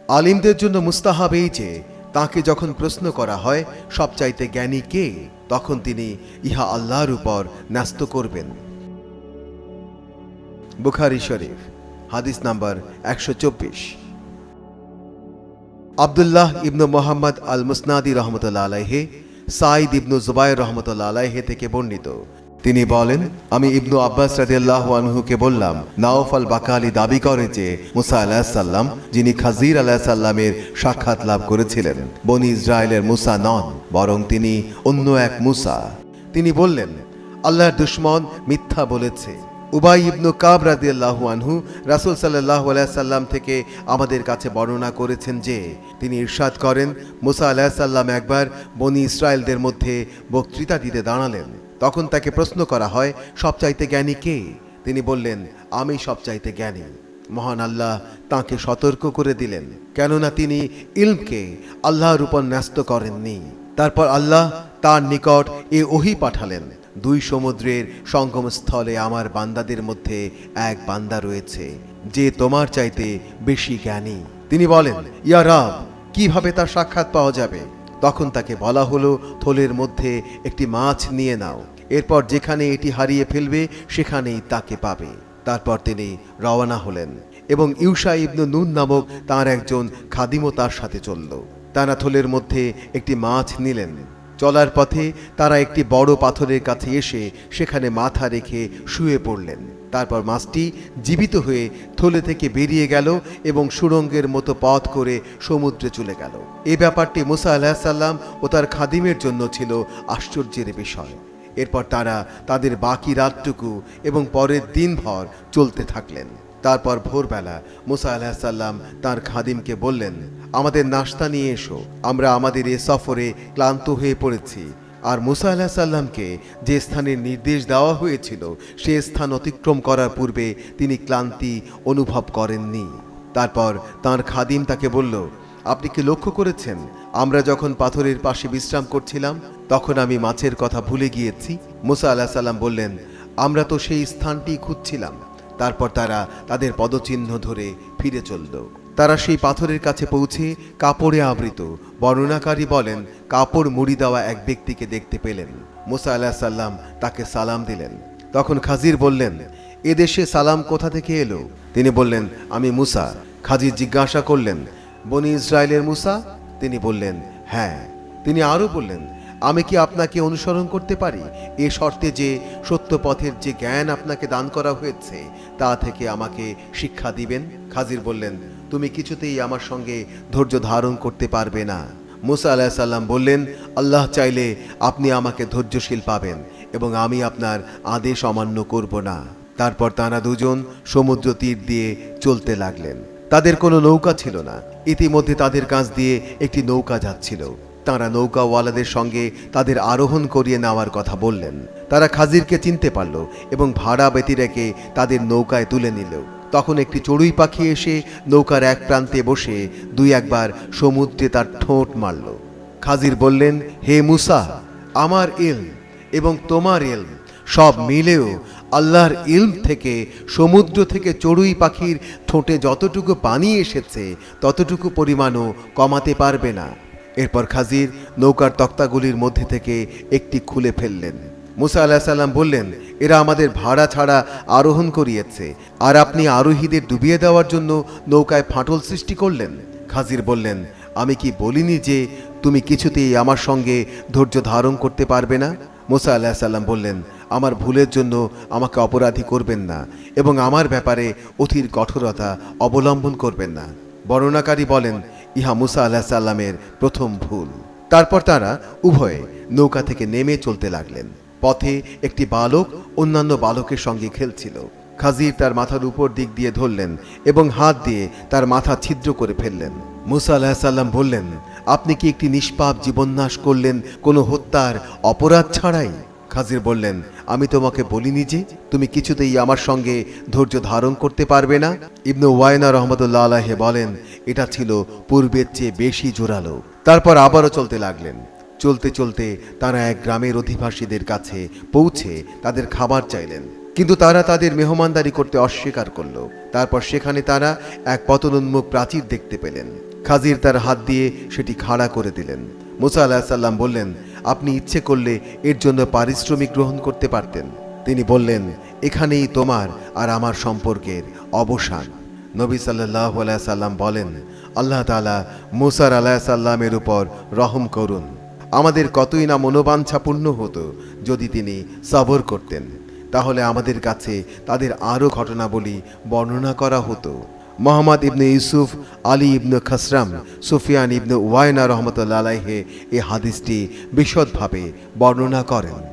আলিমদের জন্য মুস্তাহাব এই যে তাকে যখন প্রশ্ন করা হয় সবচাইতে জ্ঞানী কে, তখন তিনি ইহা আল্লাহর উপর ন্যস্ত করবেন। বুখারী শরীফ হাদিস নাম্বার 124। আব্দুল্লাহ ইবনু মোহাম্মদ আল মুসনাদি রহমতুল্লাহ আলাইহি সাইদ ইবনু জুবাইর রহমতুল্লাহ আলাইহি থেকে বর্ণিত, তিনি বলেন, আমি ইবনু আব্বাস রাদিয়াল্লাহু আনহুকে বললাম, নাওফাল বাকালি দাবি করে যে মুসা আলাইহিস সালাম, যিনি খাজির আলাইহিস সালামের সাক্ষাৎ লাভ করেছিলেন, বনি ইসরায়েলের মুসা নন, বরং তিনি অন্য এক মুসা। তিনি বললেন, আল্লাহর দুশমন মিথ্যা বলেছে। উবাই ইবনু কাব রাদিয়াল্লাহু আনহু রাসূল সাল্লাল্লাহু আলাইহি সাল্লাম থেকে আমাদের কাছে বর্ণনা করেছেন যে তিনি ইরশাদ করেন, মুসা আলাইহিস সালাম একবার বনি ইসরায়েলদের মধ্যে বক্তৃতা দিতে দাঁড়ালেন। তখন তাকে প্রশ্ন করা হয়, সবচাইতে জ্ঞানী কে? তিনি বললেন, আমি সবচাইতে জ্ঞানী। মহান আল্লাহ তাঁকে সতর্ক করে দিলেন, কেননা তিনি ইলমকে আল্লাহর উপর ন্যস্ত করেননি। তারপর আল্লাহ তার নিকট এ ওহী পাঠালেন, দুই সমুদ্রের সঙ্গমস্থলে আমার বান্দাদের মধ্যে এক বান্দা রয়েছে যে তোমার চাইতে বেশি জ্ঞানী। তিনি বলেন, ইয়া রাব, কিভাবে তার সাক্ষাৎ পাওয়া যাবে? তখন তাকে বলা হলো, থলের মধ্যে একটি মাছ নিয়ে নাও, এরপর যেখানে এটি হারিয়ে ফেলবে সেখানেই তাকে পাবে। তারপর তিনি রওনা হলেন এবং ইউশা ইবনু নুন নামক তার একজন খাদিমও তার সাথে চলল। তারা থলের মধ্যে একটি মাছ নিলেন। চলার পথে তারা একটি বড় পাথরের কাছে এসে সেখানে মাথা রেখে শুয়ে পড়লেন। তারপর মাছটি জীবিত হয়ে থলে থেকে বেরিয়ে গেল এবং সুড়ঙ্গের মতো পথ করে সমুদ্রে চলে গেল। এই ব্যাপারটি মুসা আলাইহিস সালাম ও তার খাদিমের জন্য ছিল আশ্চর্যের বিষয়। এরপর তারা তাদের বাকি রাতটুকু এবং পরের দিনভর চলতে থাকলেন। তারপর ভোরবেলা মুসা আলাইহিস সালাম তার খাদিমকে বললেন, আমাদের নাশতা নিয়ে এসো, আমরা আমাদের এ সফরে ক্লান্ত হয়ে পড়েছি। আর মুসা আলাইহিস সালামকে যে স্থানের নির্দেশ দেওয়া হয়েছিল সে স্থান অতিক্রম করার পূর্বে তিনি ক্লান্তি অনুভব করেননি। তারপর তার খাদিম তাকে বলল, আপনি কি লক্ষ্য করেছেন, আমরা যখন পাথরের পাশে বিশ্রাম করছিলাম তখন আমি মাছের কথা ভুলে গিয়েছি? মুসা আলাইহিস সালাম বললেন, আমরা তো সেই স্থানটি খুঁজছিলাম। তারপর তারা তাদের পদচিহ্ন ধরে ফিরে চলল। তারা সেই পাথরের কাছে পৌঁছে কাপড়ে আবৃত, বর্ণনাকারী বলেন, কাপড় মুড়ি দেওয়া এক ব্যক্তিকে দেখতে পেলেন। মুসা আলাইহিস সালাম তাকে সালাম দিলেন। তখন খাজির বললেন, এদেশে সালাম কোথা থেকে এলো? তিনি বললেন, আমি মুসা। খাজির জিজ্ঞাসা করলেন, বনি ইসরায়েলের মুসা? তিনি বললেন, হ্যাঁ। তিনি আরও বললেন, আমি কি আপনাকে অনুসরণ করতে পারি, এ শর্তে যে সত্য পথের যে জ্ঞান আপনাকে দান করা হয়েছে তা থেকে আমাকে শিক্ষা দিবেন? খাজির বললেন, তুমি কিছুতেই আমার সঙ্গে ধৈর্য ধারণ করতে পারবে না। মুসা আলাইহিস সালাম বললেন, আল্লাহ চাইলে আপনি আমাকে ধৈর্যশীল পাবেন এবং আমি আপনার আদেশ অমান্য করব না। তারপর তারা দুজন সমুদ্র তীর দিয়ে চলতে লাগলেন। তাদের কোনো নৌকা ছিল না। ইতিমধ্যে তাদের কাছ দিয়ে একটি নৌকা যাচ্ছিল। তারা নৌকাওয়ালাদের সঙ্গে তাদের আরোহণ করিয়ে নেওয়ার কথা বললেন। তারা খাজিরকে চিনতে পারল এবং ভাড়া ব্যতি রেখে তাদের নৌকায় তুলে নিল। তখন একটি চড়ুই পাখি এসে নৌকার এক প্রান্তে বসে দুই একবার সমুদ্রে তার ঠোঁট মারল। খাজির বললেন, হে মুসা, আমার ইলম এবং তোমার ইলম সব মিলেও আল্লাহর ইলম থেকে সমুদ্র থেকে চড়ুই পাখির ঠোঁটে যতটুকু পানি এসেছে ততটুকু পরিমাণও কমাতে পারবে না। এরপর খাজির নৌকার তক্তাগুলির মধ্যে থেকে একটি খুলে ফেললেন। মুসা আলাইহিস সালাম বললেন, এরা আমাদের ভাড়া ছাড়া আরোহণ করিয়েছে, আর আপনি আরোহীদের ডুবিয়ে দেওয়ার জন্য নৌকায় ফাটল সৃষ্টি করলেন। খাজির বললেন, আমি কি বলিনি যে তুমি কিছুতেই আমার সঙ্গে ধৈর্য ধারণ করতে পারবে না? মুসা আলাইহিস সালাম বললেন, আমার ভুলের জন্য আমাকে অপরাধী করবেন না এবং আমার ব্যাপারে অধীর কঠোরতা অবলম্বন করবেন না। বর্ণনাকারী বলেন, ইহা মুসা আলাইহিস সালামের প্রথম ভুল। তারপর তারা উভয়ে নৌকা থেকে নেমে চলতে লাগলেন। পথে একটি বালক অন্যান্য বালকের সঙ্গে খেলছিল। খাজির তার মাথার উপর দিক দিয়ে ধরলেন এবং হাত দিয়ে তার মাথা ছিদ্র করে ফেললেন। মুসা আলাইহিস সালাম বললেন, আপনি কি একটি নিষ্পাপ জীবননাশ করলেন কোনো হত্যার অপরাধ ছাড়াই? খাজির বললেন, আমি তোমাকে বলিনি যে তুমি কিছুতেই আমার সঙ্গে ধৈর্য ধারণ করতে পারবে না? ইবনু ওয়াইনা রহমতুল্লাহ আলাইহি বলেন, এটা ছিল পূর্বের চেয়ে বেশি জোরালো। তারপর আবারও চলতে লাগলেন। চলতে চলতে তারা এক গ্রামের অধিবাসীদের কাছে পৌঁছে তাদের খাবার চাইলেন। কিন্তু তারা তাদের মেহমানদারি করতে অস্বীকার করল। তারপর সেখানে তারা এক পতনোন্মুখ প্রাচীর দেখতে পেলেন। খাজির তার হাত দিয়ে সেটি খাড়া করে দিলেন। মুসা আলাহিসাল্লাম বললেন, আপনি ইচ্ছে করলে এর জন্য পারিশ্রমিক গ্রহণ করতে পারতেন। তিনি বললেন, এখানেই তোমার আর আমার সম্পর্কের অবসান। নবী সাল্লাল্লাহু আলাইহি সাল্লাম বলেন, আল্লাহ তাআলা মুসা আলাইহিসসালামের উপর রহম করুন। আমাদের কতই না মনোবাঞ্ছা পূর্ণ হতো যদি তিনি সবর করতেন। তাহলে আমাদের কাছে তাদের আরও ঘটনাবলী বর্ণনা করা হতো। মোহাম্মদ ইবনে ইউসুফ, আলী ইবনে খসরাম, সুফিয়ান ইবনে উয়াইনা রহমতুল্লাহ আলাইহি এই হাদিসটি বিশদভাবে বর্ণনা করেন।